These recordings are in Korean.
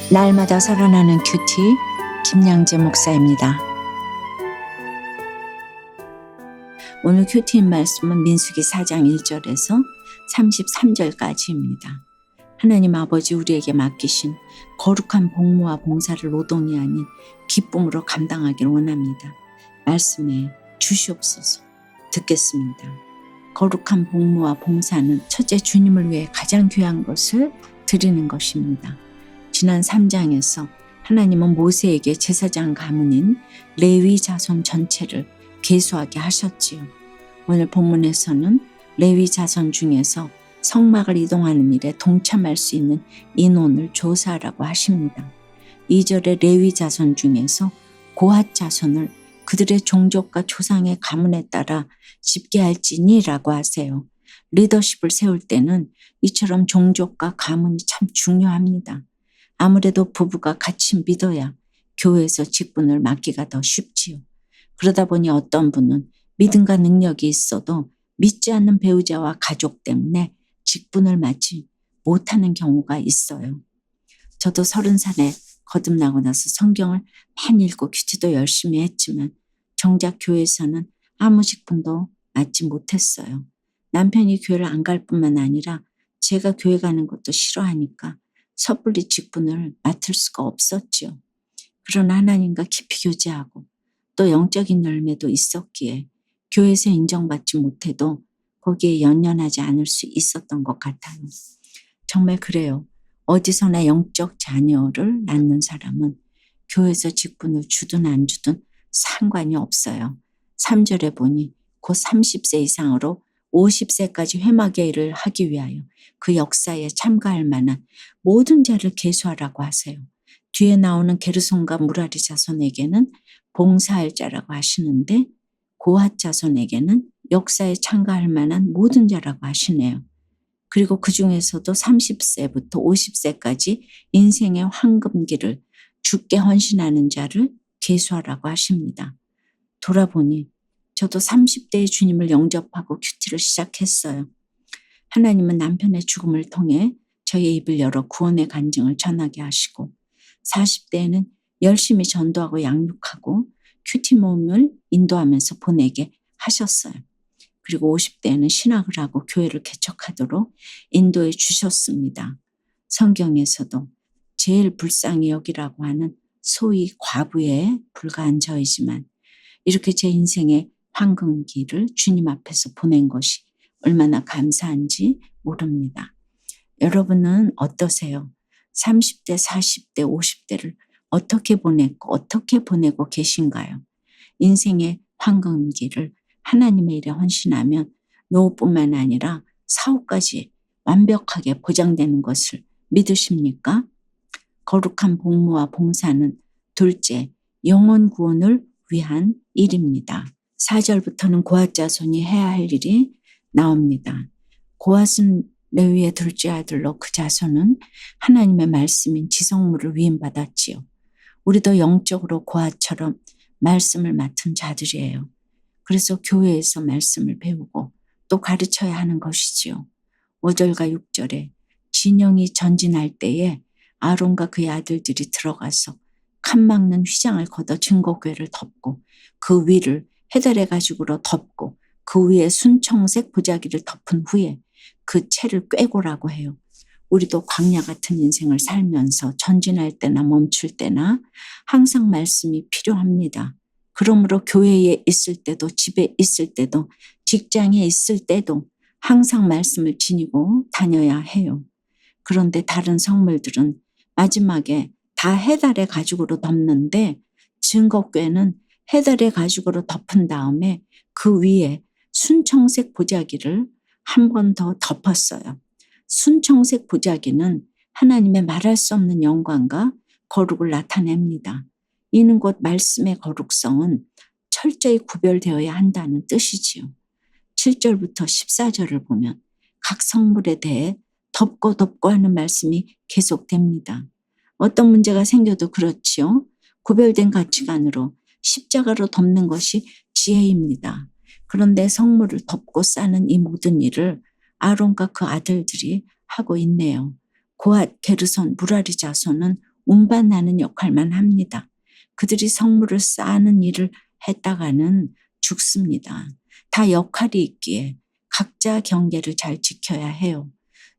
날마다 살아나는 큐티 김양재 목사입니다. 오늘 큐티인 말씀은 민수기 4장 1절에서 33절까지입니다. 하나님 아버지 우리에게 맡기신 거룩한 복무와 봉사를 노동이 아닌 기쁨으로 감당하기를 원합니다. 말씀에 주시옵소서. 듣겠습니다. 거룩한 복무와 봉사는 첫째 주님을 위해 가장 귀한 것을 드리는 것입니다. 지난 3장에서 하나님은 모세에게 제사장 가문인 레위 자손 전체를 계수하게 하셨지요. 오늘 본문에서는 레위 자손 중에서 성막을 이동하는 일에 동참할 수 있는 인원을 조사하라고 하십니다. 2절에 레위 자손 중에서 고핫 자손을 그들의 종족과 조상의 가문에 따라 집계할지니라고 하세요. 리더십을 세울 때는 이처럼 종족과 가문이 참 중요합니다. 아무래도 부부가 같이 믿어야 교회에서 직분을 맡기가 더 쉽지요. 그러다 보니 어떤 분은 믿음과 능력이 있어도 믿지 않는 배우자와 가족 때문에 직분을 맡지 못하는 경우가 있어요. 저도 30살에 거듭나고 나서 성경을 많이 읽고 큐티도 열심히 했지만 정작 교회에서는 아무 직분도 맡지 못했어요. 남편이 교회를 안 갈 뿐만 아니라 제가 교회 가는 것도 싫어하니까 섣불리 직분을 맡을 수가 없었지요. 그러나 하나님과 깊이 교제하고 또 영적인 열매도 있었기에 교회에서 인정받지 못해도 거기에 연연하지 않을 수 있었던 것 같아요. 정말 그래요. 어디서나 영적 자녀를 낳는 사람은 교회에서 직분을 주든 안 주든 상관이 없어요. 3절에 보니 곧 30세 이상으로 50세까지 회막의 일을 하기 위하여 그 역사에 참가할 만한 모든 자를 계수하라고 하세요. 뒤에 나오는 게르손과 무라리 자손에게는 봉사할 자라고 하시는데 고핫 자손에게는 역사에 참가할 만한 모든 자라고 하시네요. 그리고 그 중에서도 30세부터 50세까지 인생의 황금기를 주께 헌신하는 자를 계수하라고 하십니다. 돌아보니 저도 30대의 주님을 영접하고 큐티를 시작했어요. 하나님은 남편의 죽음을 통해 저의 입을 열어 구원의 간증을 전하게 하시고 40대에는 열심히 전도하고 양육하고 큐티 모임을 인도하면서 보내게 하셨어요. 그리고 50대에는 신학을 하고 교회를 개척하도록 인도해 주셨습니다. 성경에서도 제일 불쌍히 여기라고 하는 소위 과부에 불과한 저이지만 이렇게 제 인생의 황금기를 주님 앞에서 보낸 것이 얼마나 감사한지 모릅니다. 여러분은 어떠세요? 30대, 40대, 50대를 어떻게 보냈고 어떻게 보내고 계신가요? 인생의 황금기를 하나님의 일에 헌신하면 노후뿐만 아니라 사후까지 완벽하게 보장되는 것을 믿으십니까? 거룩한 복무와 봉사는 둘째, 영혼 구원을 위한 일입니다. 4절부터는 고핫 자손이 해야 할 일이 나옵니다. 고핫은 레위의 둘째 아들로 그 자손은 하나님의 말씀인 지성물을 위임받았지요. 우리도 영적으로 고핫처럼 말씀을 맡은 자들이에요. 그래서 교회에서 말씀을 배우고 또 가르쳐야 하는 것이지요. 5절과 6절에 진영이 전진할 때에 아론과 그의 아들들이 들어가서 칸막는 휘장을 걷어 증거궤를 덮고 그 위를 헤달의 가죽으로 덮고 그 위에 순청색 보자기를 덮은 후에 그 채를 꿰고라고 해요. 우리도 광야 같은 인생을 살면서 전진할 때나 멈출 때나 항상 말씀이 필요합니다. 그러므로 교회에 있을 때도 집에 있을 때도 직장에 있을 때도 항상 말씀을 지니고 다녀야 해요. 그런데 다른 성물들은 마지막에 다 헤달의 가죽으로 덮는데 증거궤는 헤달의 가죽으로 덮은 다음에 그 위에 순청색 보자기를 한 번 더 덮었어요. 순청색 보자기는 하나님의 말할 수 없는 영광과 거룩을 나타냅니다. 이는 곧 말씀의 거룩성은 철저히 구별되어야 한다는 뜻이지요. 7절부터 14절을 보면 각 성물에 대해 덮고 하는 말씀이 계속됩니다. 어떤 문제가 생겨도 그렇지요. 구별된 가치관으로 십자가로 덮는 것이 지혜입니다. 그런데 성물을 덮고 싸는 이 모든 일을 아론과 그 아들들이 하고 있네요. 고핫, 게르손, 무라리 자손은 운반하는 역할만 합니다. 그들이 성물을 쌓는 일을 했다가는 죽습니다. 다 역할이 있기에 각자 경계를 잘 지켜야 해요.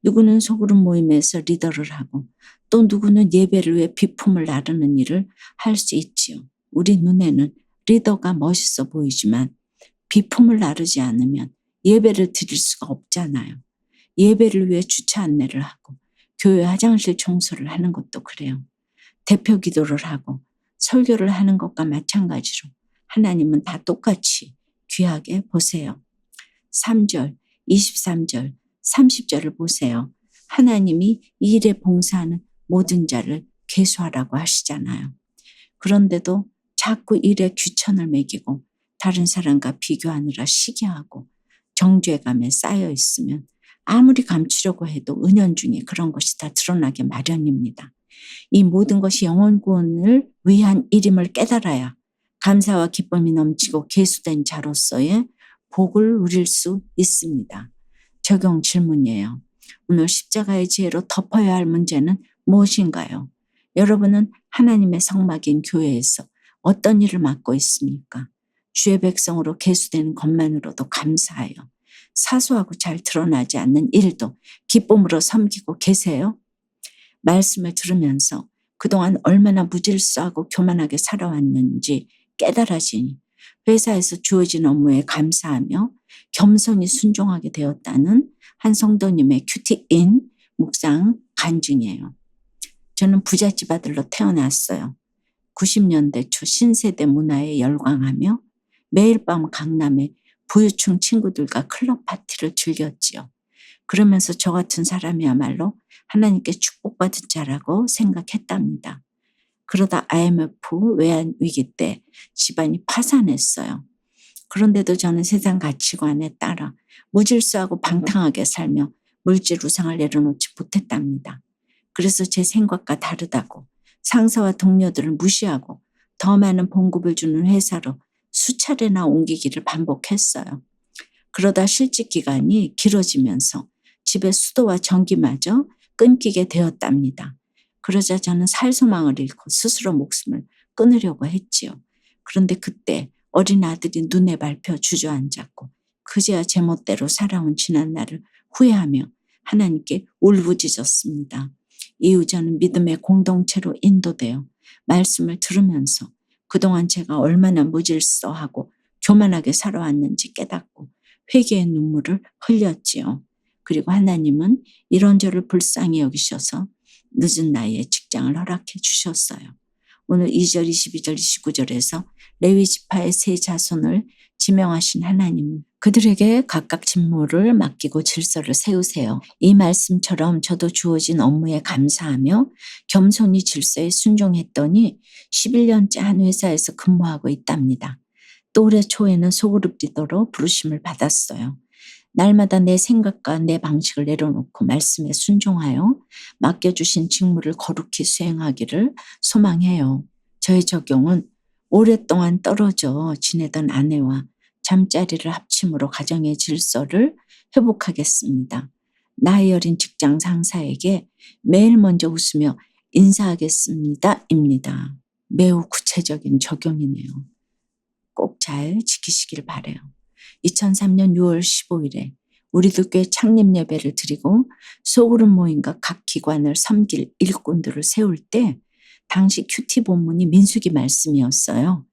누구는 소그룹 모임에서 리더를 하고 또 누구는 예배를 위해 비품을 나르는 일을 할 수 있지요. 우리 눈에는 리더가 멋있어 보이지만 비품을 나르지 않으면 예배를 드릴 수가 없잖아요. 예배를 위해 주차 안내를 하고 교회 화장실 청소를 하는 것도 그래요. 대표 기도를 하고 설교를 하는 것과 마찬가지로 하나님은 다 똑같이 귀하게 보세요. 3절, 23절, 30절을 보세요. 하나님이 이 일에 봉사하는 모든 자를 계수하라고 하시잖아요. 그런데도 자꾸 일에 귀천을 매기고 다른 사람과 비교하느라 시기하고 정죄감에 쌓여 있으면 아무리 감추려고 해도 은연중에 그런 것이 다 드러나게 마련입니다. 이 모든 것이 영혼 구원을 위한 일임을 깨달아야 감사와 기쁨이 넘치고 계수된 자로서의 복을 누릴 수 있습니다. 적용 질문이에요. 오늘 십자가의 지혜로 덮어야 할 문제는 무엇인가요? 여러분은 하나님의 성막인 교회에서 어떤 일을 맡고 있습니까? 주의 백성으로 계수되는 것만으로도 감사해요. 사소하고 잘 드러나지 않는 일도 기쁨으로 섬기고 계세요? 말씀을 들으면서 그동안 얼마나 무질서하고 교만하게 살아왔는지 깨달아지니 회사에서 주어진 업무에 감사하며 겸손히 순종하게 되었다는 한 성도님의 큐티인 묵상 간증이에요. 저는 부잣집 아들로 태어났어요. 90년대 초 신세대 문화에 열광하며 매일 밤 강남의 부유층 친구들과 클럽 파티를 즐겼지요. 그러면서 저 같은 사람이야말로 하나님께 축복받은 자라고 생각했답니다. 그러다 IMF 외환 위기 때 집안이 파산했어요. 그런데도 저는 세상 가치관에 따라 무질서하고 방탕하게 살며 물질 우상을 내려놓지 못했답니다. 그래서 제 생각과 다르다고 상사와 동료들을 무시하고 더 많은 봉급을 주는 회사로 수차례나 옮기기를 반복했어요. 그러다 실직 기간이 길어지면서 집의 수도와 전기마저 끊기게 되었답니다. 그러자 저는 살 소망을 잃고 스스로 목숨을 끊으려고 했지요. 그런데 그때 어린 아들이 눈에 밟혀 주저앉았고 그제야 제멋대로 살아온 지난 날을 후회하며 하나님께 울부짖었습니다. 이후 저는 믿음의 공동체로 인도되어 말씀을 들으면서 그동안 제가 얼마나 무질서하고 교만하게 살아왔는지 깨닫고 회개의 눈물을 흘렸지요. 그리고 하나님은 이런 저를 불쌍히 여기셔서 늦은 나이에 직장을 허락해 주셨어요. 오늘 2절, 22절, 29절에서 레위 지파의 세 자손을 지명하신 하나님은 그들에게 각각 직무를 맡기고 질서를 세우세요. 이 말씀처럼 저도 주어진 업무에 감사하며 겸손히 질서에 순종했더니 11년째 한 회사에서 근무하고 있답니다. 또 올해 초에는 소그룹 리더로 부르심을 받았어요. 날마다 내 생각과 내 방식을 내려놓고 말씀에 순종하여 맡겨주신 직무를 거룩히 수행하기를 소망해요. 저의 적용은 오랫동안 떨어져 지내던 아내와 잠자리를 합침으로 가정의 질서를 회복하겠습니다. 나이 어린 직장 상사에게 매일 먼저 웃으며 인사하겠습니다. 입니다. 매우 구체적인 적용이네요. 꼭 잘 지키시길 바라요. 2003년 6월 15일에 우리들 교회 창립 예배를 드리고 소그룹 모임과 각 기관을 섬길 일꾼들을 세울 때 당시 큐티 본문이 민수기 말씀이었어요.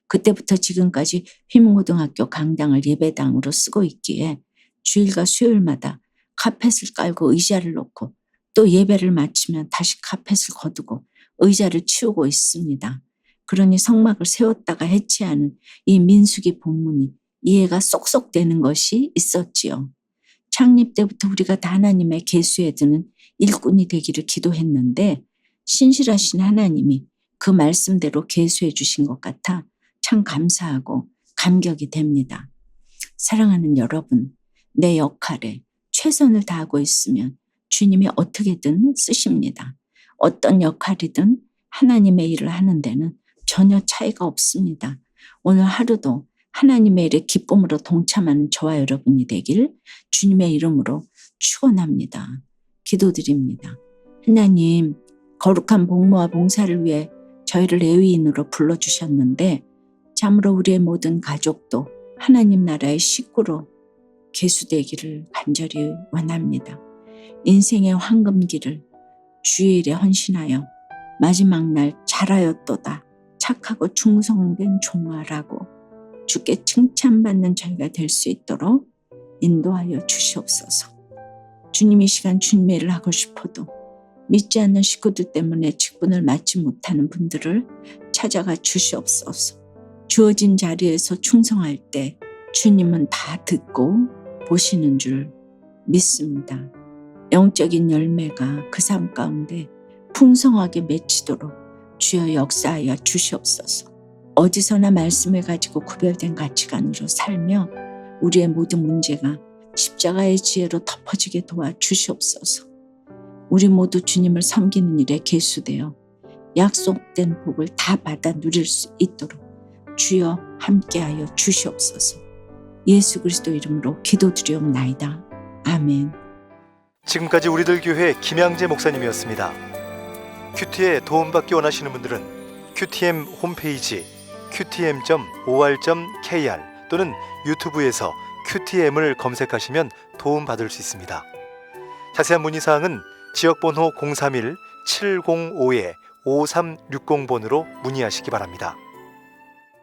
그때부터 지금까지 휘문고등학교 강당을 예배당으로 쓰고 있기에 주일과 수요일마다 카펫을 깔고 의자를 놓고 또 예배를 마치면 다시 카펫을 거두고 의자를 치우고 있습니다. 그러니 성막을 세웠다가 해체하는 이 민수기 본문이 이해가 쏙쏙 되는 것이 있었지요. 창립 때부터 우리가 다 하나님의 계수에 드는 일꾼이 되기를 기도했는데 신실하신 하나님이 그 말씀대로 계수해 주신 것 같아 참 감사하고 감격이 됩니다. 사랑하는 여러분, 내 역할에 최선을 다하고 있으면 주님이 어떻게든 쓰십니다. 어떤 역할이든 하나님의 일을 하는 데는 전혀 차이가 없습니다. 오늘 하루도 하나님의 일에 기쁨으로 동참하는 저와 여러분이 되길 주님의 이름으로 축원합니다. 기도드립니다. 하나님, 거룩한 복무와 봉사를 위해 저희를 레위인으로 불러주셨는데 참으로 우리의 모든 가족도 하나님 나라의 식구로 계수되기를 간절히 원합니다. 인생의 황금기를 주의 일에 헌신하여 마지막 날 잘하였도다 착하고 충성된 종아라고 주께 칭찬받는 저희가 될 수 있도록 인도하여 주시옵소서. 주님 이 시간 중매를 하고 싶어도 믿지 않는 식구들 때문에 직분을 맡지 못하는 분들을 찾아가 주시옵소서. 주어진 자리에서 충성할 때 주님은 다 듣고 보시는 줄 믿습니다. 영적인 열매가 그 삶 가운데 풍성하게 맺히도록 주여 역사하여 주시옵소서. 어디서나 말씀을 가지고 구별된 가치관으로 살며 우리의 모든 문제가 십자가의 지혜로 덮어지게 도와주시옵소서. 우리 모두 주님을 섬기는 일에 계수되어 약속된 복을 다 받아 누릴 수 있도록 주여 함께하여 주시옵소서. 예수 그리스도 이름으로 기도드리옵나이다. 아멘. 지금까지 우리들 교회 김양재 목사님이었습니다. 큐티에 도움받기 원하시는 분들은 QTM 홈페이지 qtm.or.kr 또는 유튜브에서 QTM을 검색하시면 도움받을 수 있습니다. 자세한 문의사항은 지역번호 031-705-5360번으로 문의하시기 바랍니다.